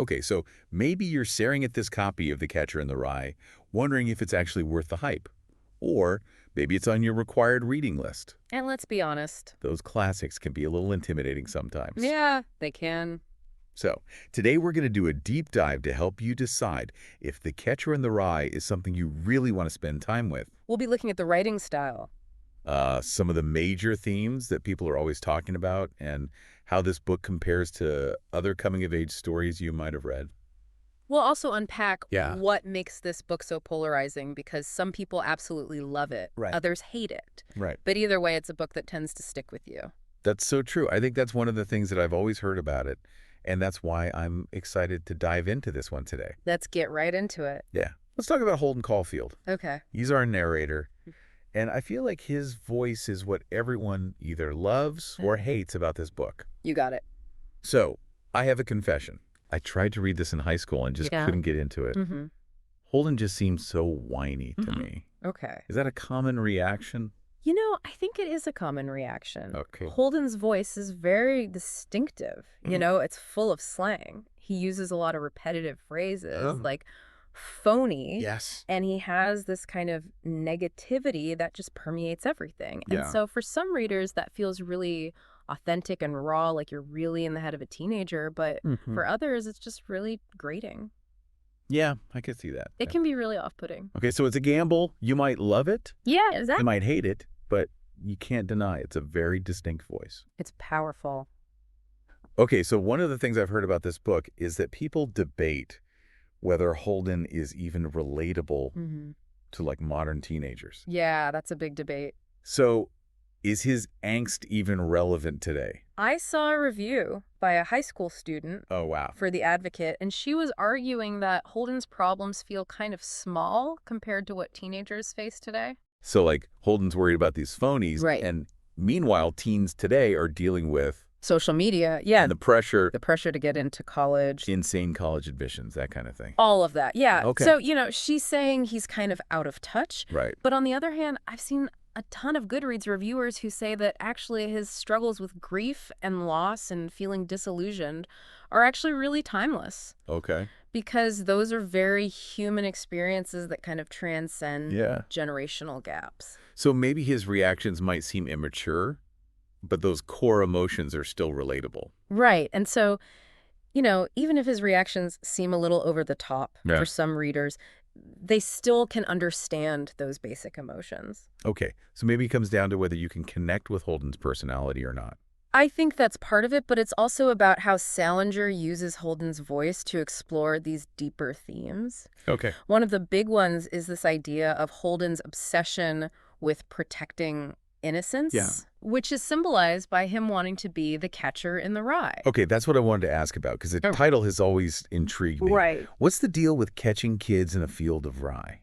Okay, so maybe you're staring at this copy of The Catcher in the Rye, wondering if it's actually worth the hype. Or maybe it's on your required reading list. And let's be honest. Those classics can be a little intimidating sometimes. Yeah, they can. So, today we're going to do a deep dive to help you decide if The Catcher in the Rye is something you really want to spend time with. We'll be looking at the writing style. Some of the major themes that people are always talking about, and how this book compares to other coming-of-age stories you might have read. We'll also unpack Yeah. what makes this book so polarizing, because some people absolutely love it. Right. Others hate it. Right. But either way, it's a book that tends to stick with you. That's so true. I think that's one of the things that I've always heard about it, and that's why I'm excited to dive into this one today. Let's get right into it. Yeah. Let's talk about Holden Caulfield. Okay. He's our narrator, and I feel like his voice is what everyone either loves or hates about this book. You got it. So, I have a confession. I tried to read this in high school and just couldn't get into it. Mm-hmm. Holden just seems so whiny to me. Okay. Is that a common reaction? You know, I think it is a common reaction. Okay. Holden's voice is very distinctive. You know, it's full of slang. He uses a lot of repetitive phrases like phony. Yes. And he has this kind of negativity that just permeates everything. And Yeah. so for some readers, that feels really authentic and raw, like you're really in the head of a teenager. But for others, it's just really grating. Yeah, I could see that. It can be really off-putting. Okay, so it's a gamble. You might love it. Yeah, You exactly. might hate it, but you can't deny it's a very distinct voice. It's powerful. Okay, so one of the things I've heard about this book is that people debate whether Holden is even relatable to like modern teenagers. Yeah, that's a big debate. So is his angst even relevant today? I saw a review by a high school student Oh, wow. for The Advocate, and she was arguing that Holden's problems feel kind of small compared to what teenagers face today. So like Holden's worried about these phonies. Right. And meanwhile, teens today are dealing with Social media, yeah, the pressure, the pressure to get into college. insane college admissions, that kind of thing. All of that, yeah. Okay. So, you know, she's saying he's kind of out of touch. Right. But on the other hand, I've seen a ton of Goodreads reviewers who say that actually his struggles with grief and loss and feeling disillusioned are actually really timeless. Okay. Because those are very human experiences that kind of transcend Yeah. generational gaps. So maybe his reactions might seem immature, but those core emotions are still relatable. Right. And so, you know, even if his reactions seem a little over the top for some readers, they still can understand those basic emotions. Okay, so maybe it comes down to whether you can connect with Holden's personality or not. I think that's part of it, but it's also about how Salinger uses Holden's voice to explore these deeper themes. Okay. One of the big ones is this idea of Holden's obsession with protecting innocence, which is symbolized by him wanting to be the catcher in the rye. Okay, that's what I wanted to ask about, because the title has always intrigued me. Right. What's the deal with catching kids in a field of rye?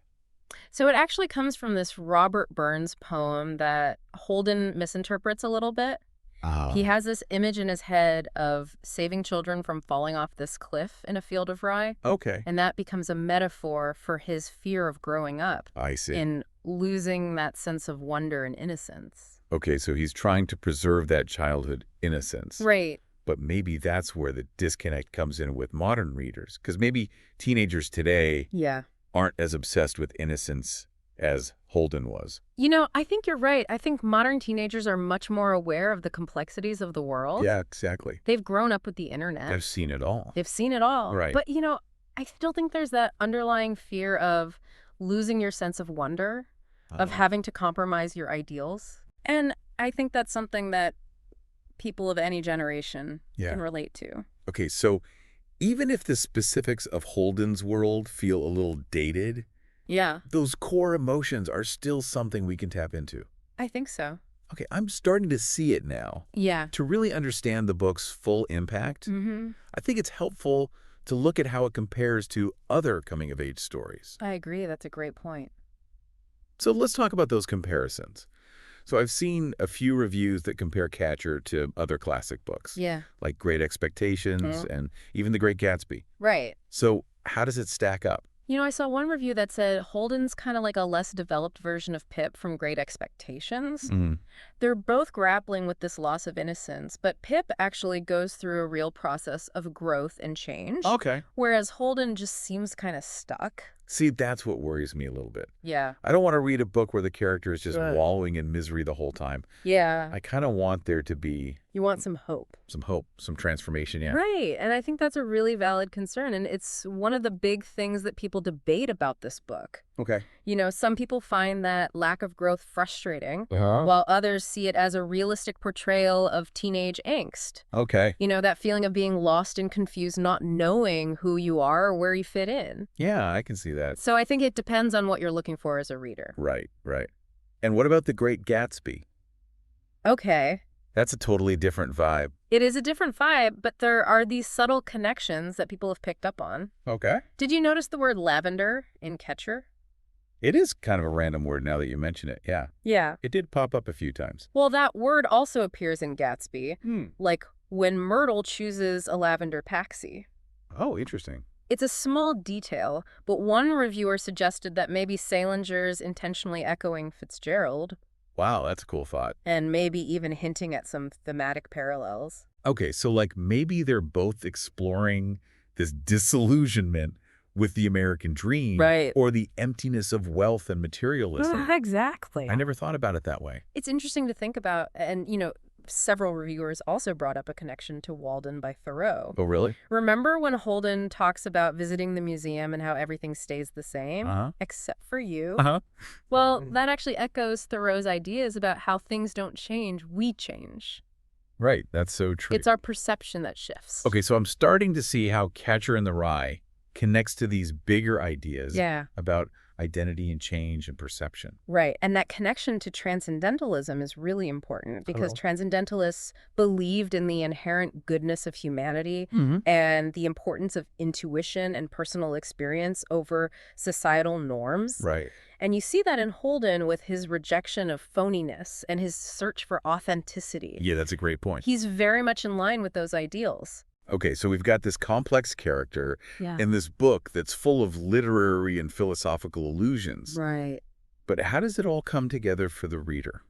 So it actually comes from this Robert Burns poem that Holden misinterprets a little bit. He has this image in his head of saving children from falling off this cliff in a field of rye. Okay. And that becomes a metaphor for his fear of growing up. I see. In losing that sense of wonder and innocence. Okay, so he's trying to preserve that childhood innocence. Right. But maybe that's where the disconnect comes in with modern readers, because maybe teenagers today aren't as obsessed with innocence as Holden was. You know, I think you're right. I think modern teenagers are much more aware of the complexities of the world. Yeah, exactly. They've grown up with the internet. They've seen it all. They've seen it all. Right. But, you know, I still think there's that underlying fear of losing your sense of wonder, of having to compromise your ideals. And I think that's something that people of any generation can relate to. Okay, so even if the specifics of Holden's world feel a little dated, those core emotions are still something we can tap into. I think so. Okay, I'm starting to see it now. Yeah. To really understand the book's full impact, I think it's helpful to look at how it compares to other coming-of-age stories. I agree. That's a great point. So let's talk about those comparisons. So I've seen a few reviews that compare Catcher to other classic books. Yeah. Like Great Expectations and even The Great Gatsby. Right. So how does it stack up? I saw one review that said Holden's kind of like a less developed version of Pip from Great Expectations. Mm. They're both grappling with this loss of innocence, but Pip actually goes through a real process of growth and change. Okay. Whereas Holden just seems kind of stuck. See, that's what worries me a little bit. Yeah. I don't want to read a book where the character is just wallowing in misery the whole time. Yeah. I kind of want there to be You want some hope. some transformation, yeah. Right. And I think that's a really valid concern. And it's one of the big things that people debate about this book. Okay. Some people find that lack of growth frustrating, Uh-huh. while others see it as a realistic portrayal of teenage angst. Okay. That feeling of being lost and confused, not knowing who you are or where you fit in. Yeah, I can see that. So I think it depends on what you're looking for as a reader. Right, right. And what about The Great Gatsby? Okay. That's a totally different vibe. It is a different vibe, but there are these subtle connections that people have picked up on. Okay. Did you notice the word lavender in Catcher? It is kind of a random word now that you mention it, yeah. Yeah. It did pop up a few times. Well, that word also appears in Gatsby, like when Myrtle chooses a lavender paxi. Oh, interesting. It's a small detail, but one reviewer suggested that maybe Salinger's intentionally echoing Fitzgerald. Wow, that's a cool thought. And maybe even hinting at some thematic parallels. Okay, so maybe they're both exploring this disillusionment with the American dream, right, or the emptiness of wealth and materialism. Exactly. I never thought about it that way. It's interesting to think about, and several reviewers also brought up a connection to Walden by Thoreau. Oh, really? Remember when Holden talks about visiting the museum and how everything stays the same, except for you? Well, that actually echoes Thoreau's ideas about how things don't change, we change. Right, that's so true. It's our perception that shifts. Okay, so I'm starting to see how Catcher in the Rye connects to these bigger ideas about identity and change and perception. Right. And that connection to transcendentalism is really important because transcendentalists believed in the inherent goodness of humanity and the importance of intuition and personal experience over societal norms. Right. And you see that in Holden with his rejection of phoniness and his search for authenticity. Yeah, that's a great point. He's very much in line with those ideals. Okay, so we've got this complex character in this book that's full of literary and philosophical allusions. Right. But how does it all come together for the reader?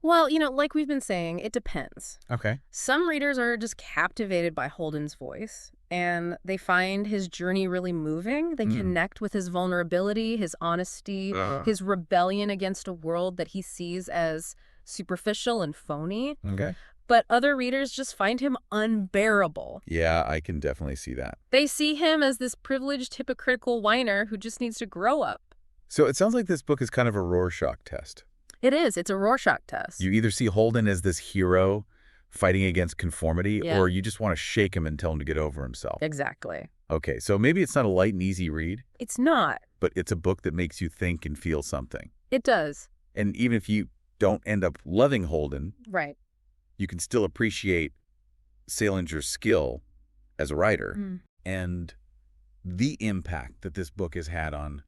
Well, like we've been saying, it depends. Okay. Some readers are just captivated by Holden's voice, and they find his journey really moving. They connect with his vulnerability, his honesty, his rebellion against a world that he sees as superficial and phony. Okay. But other readers just find him unbearable. Yeah, I can definitely see that. They see him as this privileged, hypocritical whiner who just needs to grow up. So it sounds like this book is kind of a Rorschach test. It is. It's a Rorschach test. You either see Holden as this hero fighting against conformity, or you just want to shake him and tell him to get over himself. Exactly. Okay, so maybe it's not a light and easy read. It's not. But it's a book that makes you think and feel something. It does. And even if you don't end up loving Holden, right, you can still appreciate Salinger's skill as a writer and the impact that this book has had on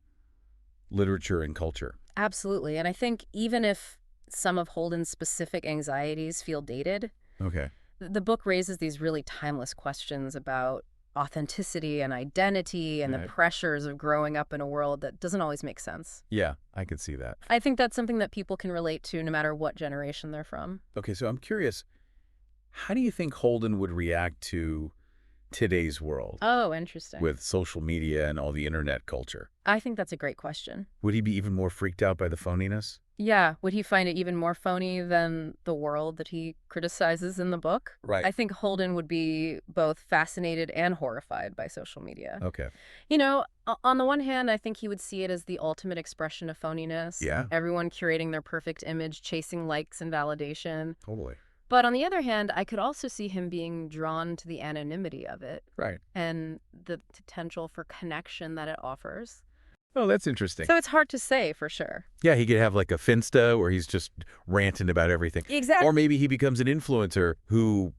literature and culture. Absolutely. And I think even if some of Holden's specific anxieties feel dated, the book raises these really timeless questions about authenticity and identity and the pressures of growing up in a world that doesn't always make sense. Yeah, I could see that. I think that's something that people can relate to no matter what generation they're from. Okay, so I'm curious, how do you think Holden would react to today's world? Oh, interesting. With social media and all the internet culture? I think that's a great question. Would he be even more freaked out by the phoniness? Yeah. Would he find it even more phony than the world that he criticizes in the book? Right. I think Holden would be both fascinated and horrified by social media. Okay. On the one hand, I think he would see it as the ultimate expression of phoniness. Yeah. Everyone curating their perfect image, chasing likes and validation. Totally. But on the other hand, I could also see him being drawn to the anonymity of it. Right. And the potential for connection that it offers. Oh, that's interesting. So it's hard to say for sure. Yeah, he could have like a Finsta where he's just ranting about everything. Exactly. Or maybe he becomes an influencer who,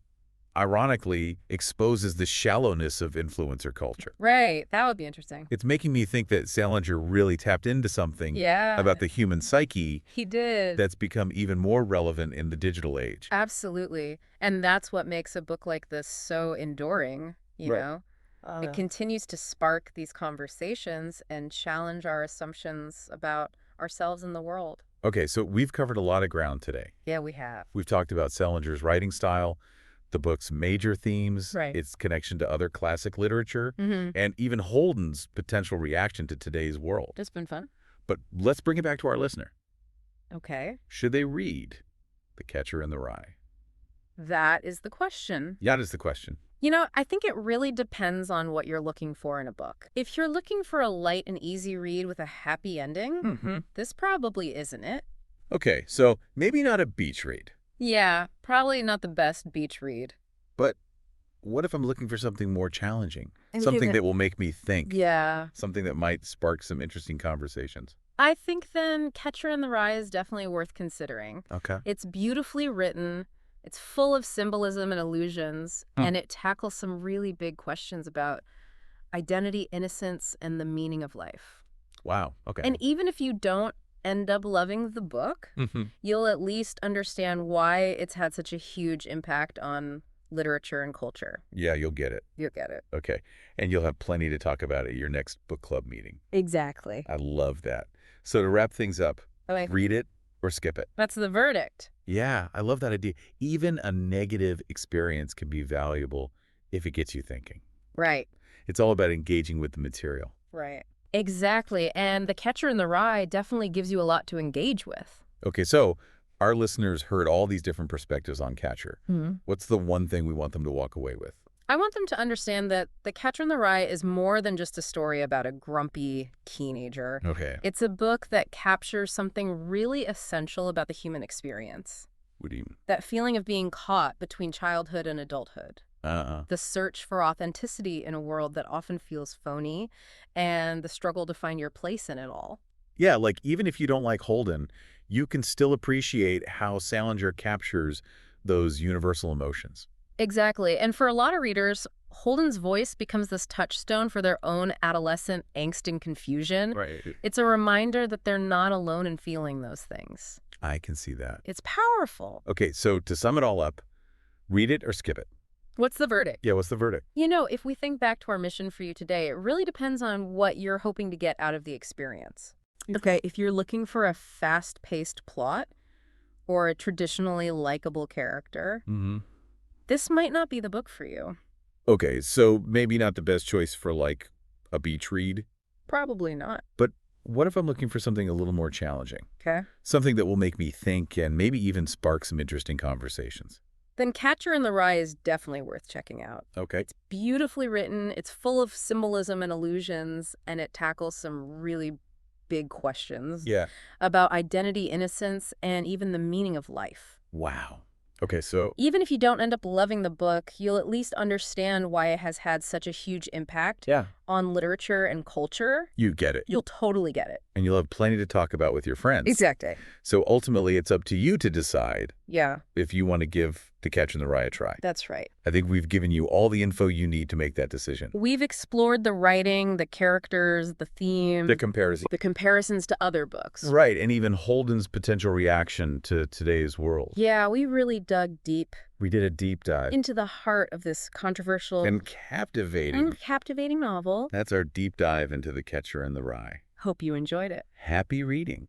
ironically, exposes the shallowness of influencer culture. Right. That would be interesting. It's making me think that Salinger really tapped into something about the human psyche. He did. That's become even more relevant in the digital age. Absolutely. And that's what makes a book like this so enduring, you know? It continues to spark these conversations and challenge our assumptions about ourselves and the world. Okay, so we've covered a lot of ground today. Yeah, we have. We've talked about Salinger's writing style, the book's major themes, Right. its connection to other classic literature, Mm-hmm. and even Holden's potential reaction to today's world. It's been fun. But let's bring it back to our listener. Okay. Should they read The Catcher in the Rye? That is the question. That is the question. You know, I think it really depends on what you're looking for in a book. If you're looking for a light and easy read with a happy ending, this probably isn't it. Okay, so maybe not a beach read. Yeah, probably not the best beach read. But what if I'm looking for something more challenging? Something that will make me think. Yeah. Something that might spark some interesting conversations. I think then Catcher in the Rye is definitely worth considering. Okay. It's beautifully written, it's full of symbolism and allusions, and it tackles some really big questions about identity, innocence, and the meaning of life. Wow, okay. And even if you don't end up loving the book, you'll at least understand why it's had such a huge impact on literature and culture. Yeah, you'll get it. You'll get it. Okay. And you'll have plenty to talk about at your next book club meeting. Exactly. I love that. So to wrap things up, Okay. read it or skip it. That's the verdict. Yeah, I love that idea. Even a negative experience can be valuable if it gets you thinking. Right. It's all about engaging with the material. Right. Exactly. And The Catcher in the Rye definitely gives you a lot to engage with. Okay, so our listeners heard all these different perspectives on Catcher. What's the one thing we want them to walk away with? I want them to understand that The Catcher in the Rye is more than just a story about a grumpy teenager. Okay. It's a book that captures something really essential about the human experience. What do you mean? That feeling of being caught between childhood and adulthood. The search for authenticity in a world that often feels phony, and the struggle to find your place in it all. Yeah, like even if you don't like Holden, you can still appreciate how Salinger captures those universal emotions. Exactly. And for a lot of readers, Holden's voice becomes this touchstone for their own adolescent angst and confusion. Right. It's a reminder that they're not alone in feeling those things. I can see that. It's powerful. Okay, so to sum it all up, read it or skip it. What's the verdict? Yeah, what's the verdict? You know, if we think back to our mission for you today, it really depends on what you're hoping to get out of the experience. Okay, if you're looking for a fast-paced plot or a traditionally likable character, this might not be the book for you. Okay, so maybe not the best choice for like a beach read. Probably not. But what if I'm looking for something a little more challenging? Okay. Something that will make me think and maybe even spark some interesting conversations. Then Catcher in the Rye is definitely worth checking out. Okay. It's beautifully written, it's full of symbolism and allusions, and it tackles some really big questions about identity, innocence, and even the meaning of life. Wow. Okay, so Even if you don't end up loving the book, you'll at least understand why it has had such a huge impact on literature and culture. you get it. You'll totally get it. And you'll have plenty to talk about with your friends. Exactly. So ultimately, it's up to you to decide Yeah, if you want to give The Catcher in the Rye a try. that's right. I think we've given you all the info you need to make that decision. We've explored the writing, the characters, the theme, The comparison. the comparisons to other books. Right, and even Holden's potential reaction to today's world. Yeah, we really dug deep We did a deep dive. into the heart of this controversial And captivating. and captivating novel. That's our deep dive into The Catcher in the Rye. Hope you enjoyed it. Happy reading.